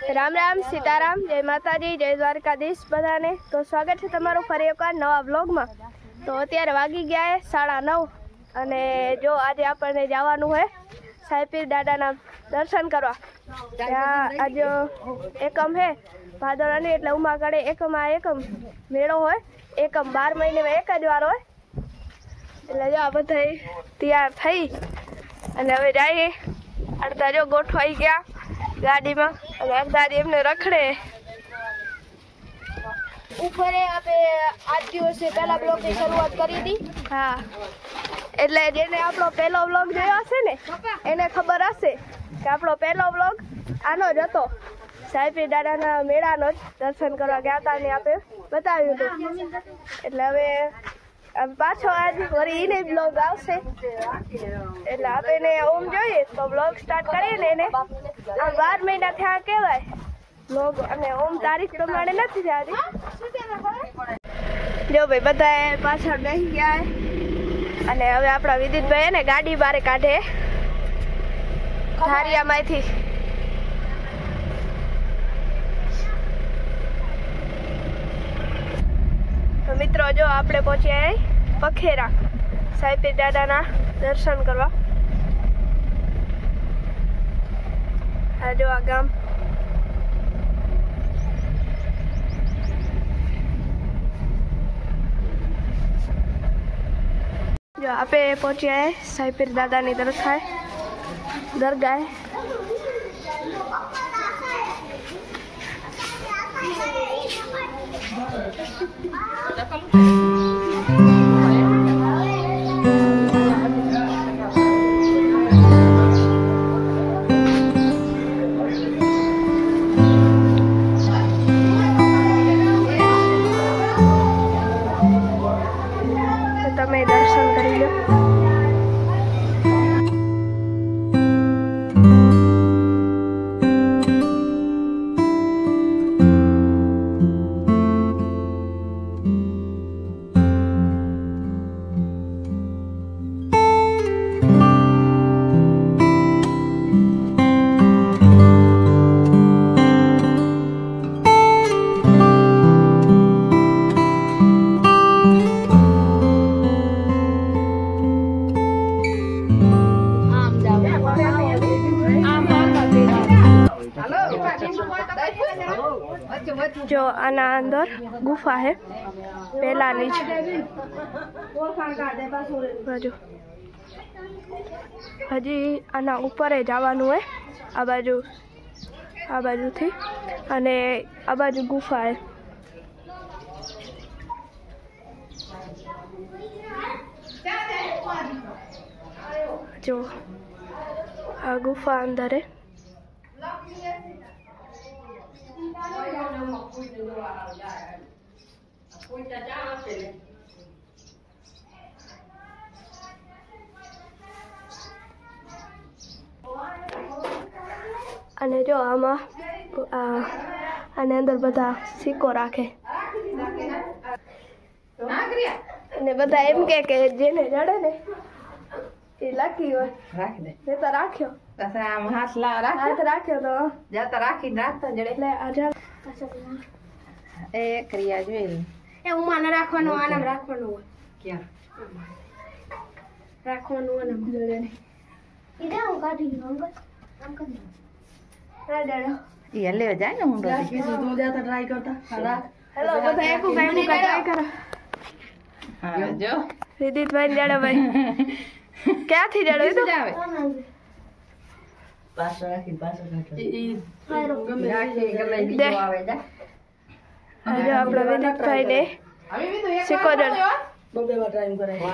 राम राम सीताराम जय माताजी जय द्वारकाधीश बधाने। तो स्वागत है तमारू फरी एकવાર नवा व्लॉग में। तो अत्यारे वागी गया है 9:30 અને जो आज आपने जवानुं है साईपीर दादाना दर्शन करवा। ત્યાં आज एकम है भादरवानी એટલે ઉમાગઢે એકમ આ એકમ મેળો હોય। એકમ 12 મહિને में एक જ વાર હોય। એટલે જો આ બધા તૈયાર થઈ અને હવે જઈએ। અડધા જો ગોઠવાઈ ગયા गाड़ी में और अड़धा एमने रखड़े ऊपर आपे आज दिवसे पहला ब्लॉग की शुरुआत करी थी। हाँ એટલે જેને આપણો પહેલો વ્લોગ જોયો હશે ને એને ખબર હશે કે આપણો પહેલો વ્લોગ આનો જ હતો। સાઈપીર દાદાના મેળાનો જ દર્શન કરવા ગયા હતા ને આપે બતાવ્યું હતું। એટલે હવે પાછો આજ વળી એને બ્લોગ આવશે એટલે આપણે ઓમ જોઈએ તો બ્લોગ સ્ટાર્ટ કરીએ ને એને 12 મહિના થયા કહેવાય બ્લોગ અને ઓમ તારીખ પ્રમાણે નથી થયા। જો ભાઈ બધા પાછળ બેસી ગયા અને હવે આપણા વિદિતભાઈ ને ગાડી બારે કાઢે ધારિયામાંથી। तो मित्रों जो आपणे पहुंचे पखेरा साईपीर दादाना दर्शन करवा। आ जो आ गाम जो आपे पहुंचे हैं साईपीर दादा नी दरगाह। તમે દર્શન કરી લો। जो आना अंदर गुफा है पहला नीचे बाजू हजी आना ऊपर जवानुं है। आ बाजू थी अने आ बाजू गुफा है। जो आ गुफा अंदर है। અને જો આમાં આને અંદર બધા સિક્કો રાખે અને બધા એમ કે જેને જડે ને એ લકી હોય રાખી દે મેં તો રાખ્યો પાછા આમ હાથ રાખ્યો તો જાતા રાખીને રાખતા જડે એટલે આજા એ ક્રિયા જોઈ એ ઉમાને રાખવાનો આનામ રાખવાનું હોય ક્યાં રાખવાનું આનામ જડે ને ઈદે હું કાઢી લઉં આમ કરી હા ડેડો એ લે જાય ને હું તો જાતા ટ્રાય કરતા હા હેલો બધા એક કાઈ ટ્રાય કરો હા જો વિદિતભાઈ ડેડો ભાઈ ક્યાંથી ડેડો એ તો આવે પાછો રાખી પાછો જો આપણો વિદિતભાઈ ને સિક્કો જડ બબે વાર ટ્રાય કરાય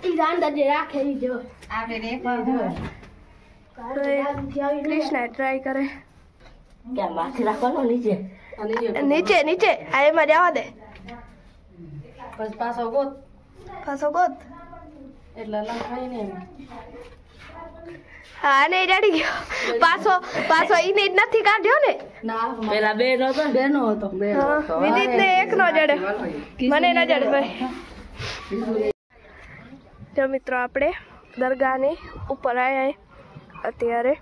ઈ રાંદા જે રાખે ઈ જો આપણે એક વાર જો कृष्णा ट्राई करे क्या माथी રાખવાનો નીચે નીચે નીચે આ એમાં જવા દે બસ પાછો ગોત એટલે લખાઈ ને હા ને રેડી ગયો પાછો ઈને જ નથી કાઢ્યો ને ના પેલા બે હતો વિદિત ને એક નો જડે મને ન જડે ભાઈ। જો મિત્રો આપણે દરગાહ ની ઉપર આયા અત્યારે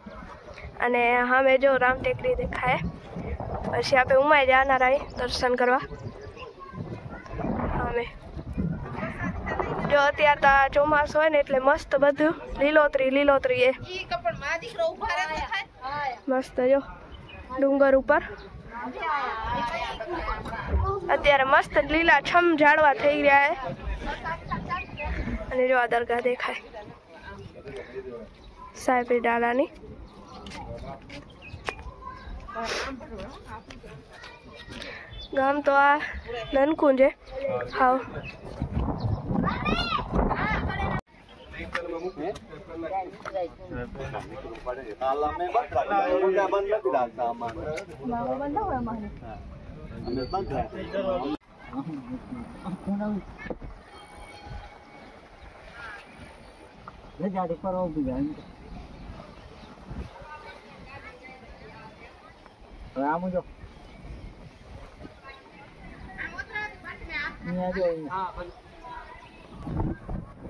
અને हमें जो राम टेकरी देखाय પછી આપણે ઉમાઈ જવાના રહી દર્શન કરવા। हमें जो અત્યારે તો ચોમાસું હોય ને એટલે મસ્ત બધું લીલોતરી લીલોતરી એ મસ્ત જો ડુંગર ઉપર અત્યારે મસ્ત લીલા છમ ઝાડવા થઈ રહ્યા છે અને જો આ દરગાહ દેખાય સાહેબી ડાલાની। ગામ તો આ નનકું છે હાવ।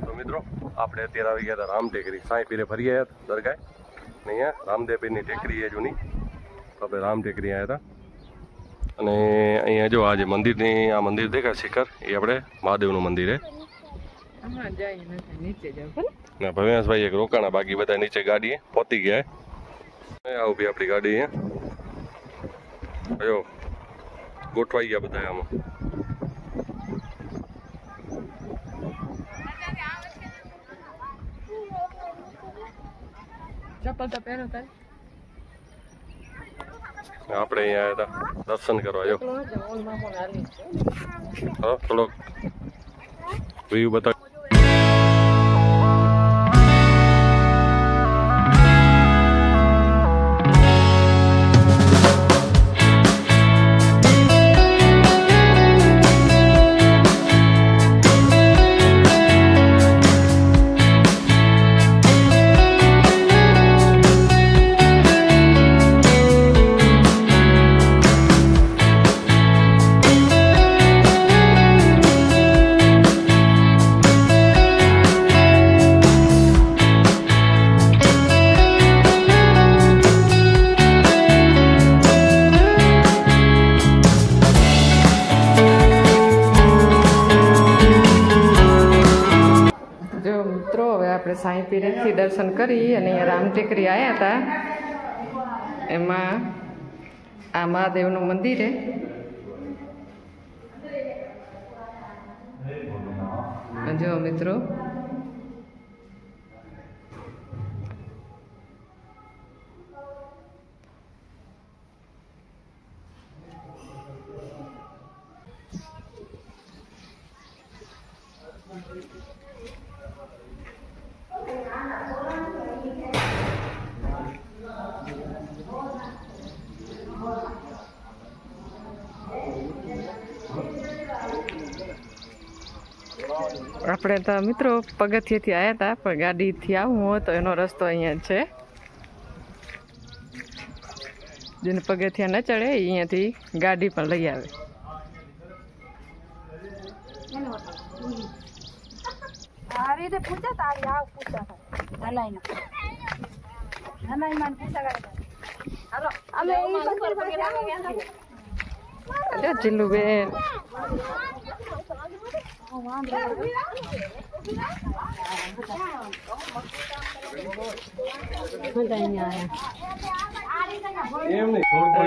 तो मित्रों આપણે અત્યારે આવી ગયા હતા રામ ટેકરી સાંઈ પીરે ફરી આવ્યા હતા દરગાહ ને અહીંયા રામદેવ પીરની ટેકરી છે જૂની। તો આપણે રામ ટેકરી આવ્યા હતા અને અહીંયા જો આ જે મંદિરની આ મંદિર દેખાય શિખર એ આપણે મહાદેવનું મંદિર છે। ને ભવ્યાંશભાઈ એક રોકાણા બાકી બધા નીચે ગાડીએ પહોંચી ગયા આ ઉભી આપણી ગાડી અહીંયા જો ગોઠવાઈ ગયા બધા આમાં। चप्पल तो पहनो था આપણે અહીંયા આવ્યા હતા દર્શન કરવા જો થોડોક વ્યૂ બતાવ। साई पीरे थी दर्शन करी अने राम टेकरी आया था। एमां आ महादेवनुं मंदिर है। जो मित्रों આપણે તો મિત્રો પગથિયેથી આવ્યા હતા પણ ગાડીથી આવવું હોય તો એનો રસ્તો અહીંયા છે। જેને પગથિયા ન ચડે અહીંયાથી ગાડી પણ લઈ આવે। આ રીતે પૂછે તારી આવ પૂછા હલાઈના હલાઈમાં પૂછા કરે હાલો અમે ઉપર પગે લાગી ગયા અરે જીલુબેન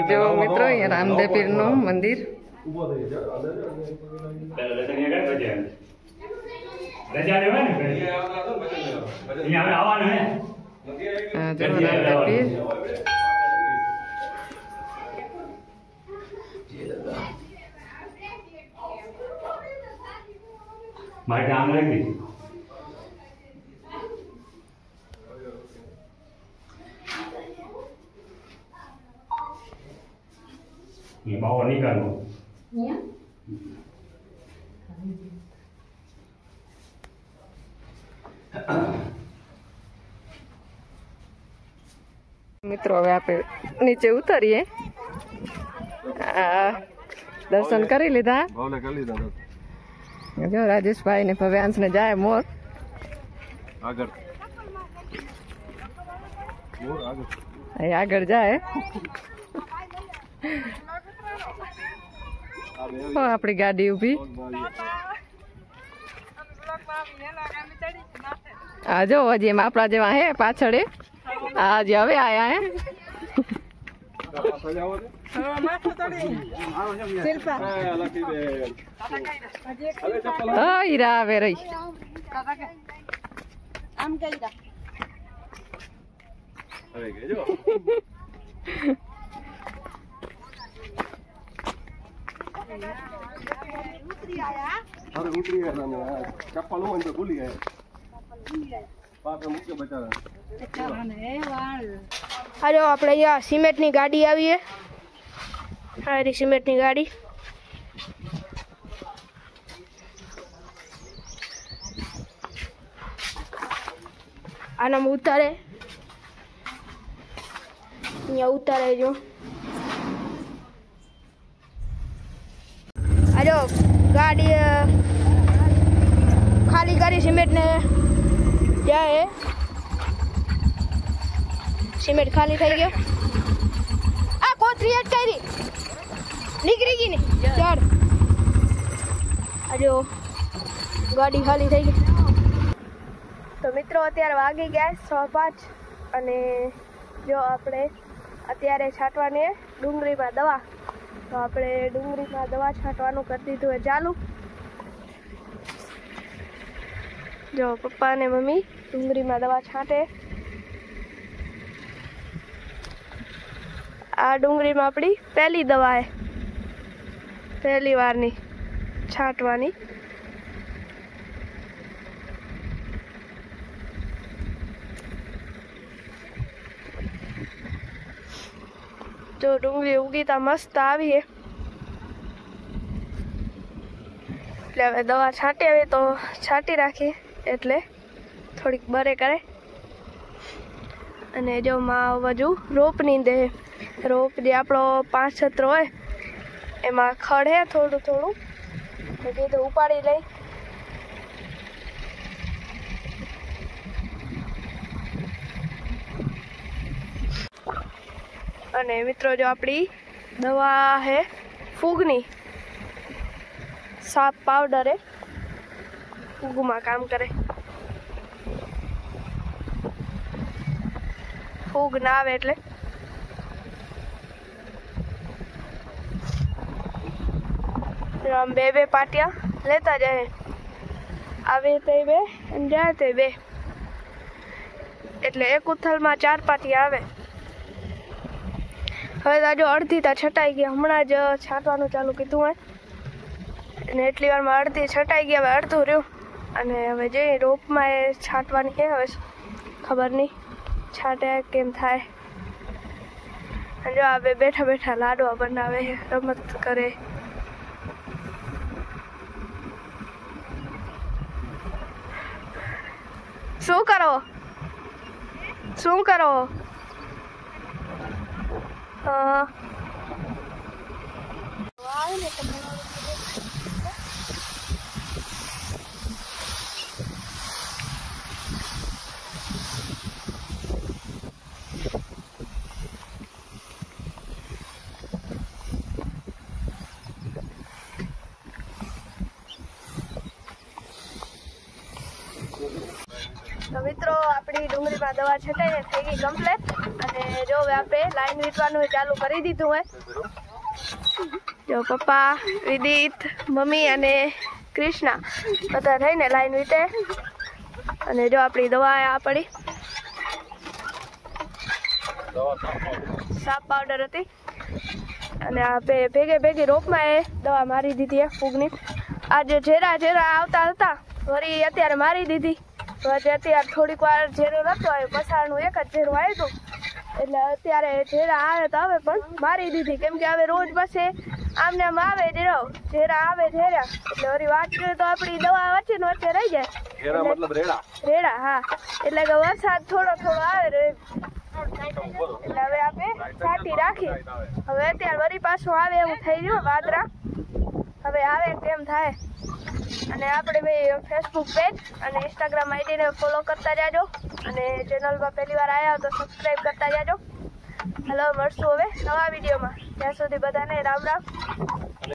जो मित्रों ये रामदेव पीर नु मंदिर जो रामदेव पीर माइक आम लगी ये बाहर निकालो मित्रों હવે આપણે નીચે ઉતરીએ। દર્શન કરી લીધા જો રાજેશભાઈ ને ભવ્યાંશ ને જાય મોર આગળ મોર આગળ અહીં આગળ જાય આપણી ગાડી ઊભી હા જો હજી એમ આપણા જેવા હે પાછળ હા હજી હવે આયા હે હીરા આવે રહી ચપ્પલ હોય તો ભૂલી ગયા પાછળ મૂકે બચારા હાલો આપણે અહીંયા સિમેન્ટની ગાડી આવી છે આ રહી સિમેન્ટની ગાડી આનામાં ઉતારે અહીંયા ઉતારે જો હાલો ગાડી ખાલી કરી સિમેન્ટને જાય સિમેન્ટ ખાલી થઈ ગયો આ કોથરી અટકાઈ નીકળી ગઈ ને ચાર આજો ગાડી ખાલી થઈ ગઈ તો મિત્રો અત્યારે વાગી ગયા 6:05 અને જો આપણે અત્યારે છાંટવાની ડુંગળીમાં દવા તો આપણે ડુંગળીમાં દવા છાંટવાનું કરી દીધું હોય ચાલુ જો પપ્પા અને મમ્મી ડુંગળીમાં દવા છાંટે આ ડુંગળીમાં આપણી પહેલી દવા છે પહેલી વારની છાંટવાની જો ડુંગળી ઉગીતા મસ્ત આવી છે એટલે હવે દવા છાંટી આવી તો છાંટી રાખીએ એટલે થોડીક બરે કરે અને જો માં બાજુ રોપ નીંદે રોપ જે આપણો 5 છત્ર હોય એમાં ખડ હે થોડું થોડું તો કીધું ઉપાડી લઈ અને મિત્રો જો આપણી દવા હે ફૂગની સાપ પાવડર હે ફૂગમાં કામ કરે ફૂગ ના આવે એટલે આમ બે પાટિયા લેતા જાય આવે તે બે અને જાય તે બે એટલે એક ઉથલમાં 4 પાટિયા આવે હવે તો અડધી તા છટાઈ ગયા હમણાં જ છાંટવાનું ચાલુ કીધું હોય અને એટલી વારમાં અડધી છટાઈ ગયા હવે અડધું રહ્યું અને હવે જે રોપમાં એ છાંટવાની છે હવે ખબર નહીં છાંટે કેમ થાય અને જો આ બે બેઠા બેઠા લાડવા બનાવે રમત કરે શું કરો તો મિત્રો આપણી ડુંગળીમાં દવા છટાઈને થઈ ગઈ કમ્પ્લીટ અને જો હવે આપણે લાઈન વીટવાનું ચાલુ કરી દીધું હોય જો પપ્પા વિદિત મમ્મી અને કૃષ્ણા બધા થઈને લાઈન વીટે અને જો આપણી દવા આ પડી સાપ પાવડર હતી અને આ ભેગી રોપમાં એ દવા મારી દીધી ફૂગની આ જે ઝેરા આવતા હતા વળી અત્યારે મારી દીધી તો અત્યારે થોડીક વાર ઝેરો નતો આવ્યો પસારનું એક જ ઝેરું આવ્યું હતું એટલે અત્યારે ઝેરા આવે તો આવે પણ મારી દીધી કેમ કે હવે રોજ પાસે આમને આમ આવે ઝેરા આવે ઝેરા એટલે વળી વાત કરીએ તો આપણી દવા વચ્ચે રહી જાય રેડા હા એટલે કે વરસાદ થોડો આવે એટલે હવે આપણે છાંટી રાખી હવે અત્યારે વળી પાછું આવે એવું થઈ ગયું વાદરા હવે આવે કેમ થાય અને આપણે ભાઈ ફેસબુક પેજ અને ઇન્સ્ટાગ્રામ આઈડીને ફોલો કરતા જાજો અને ચેનલમાં પહેલી વાર આવ્યા તો સબસ્ક્રાઈબ કરતા જાજો હલો મળશું હવે નવા વિડીયોમાં. ત્યાં સુધી બધાને રામ રામ.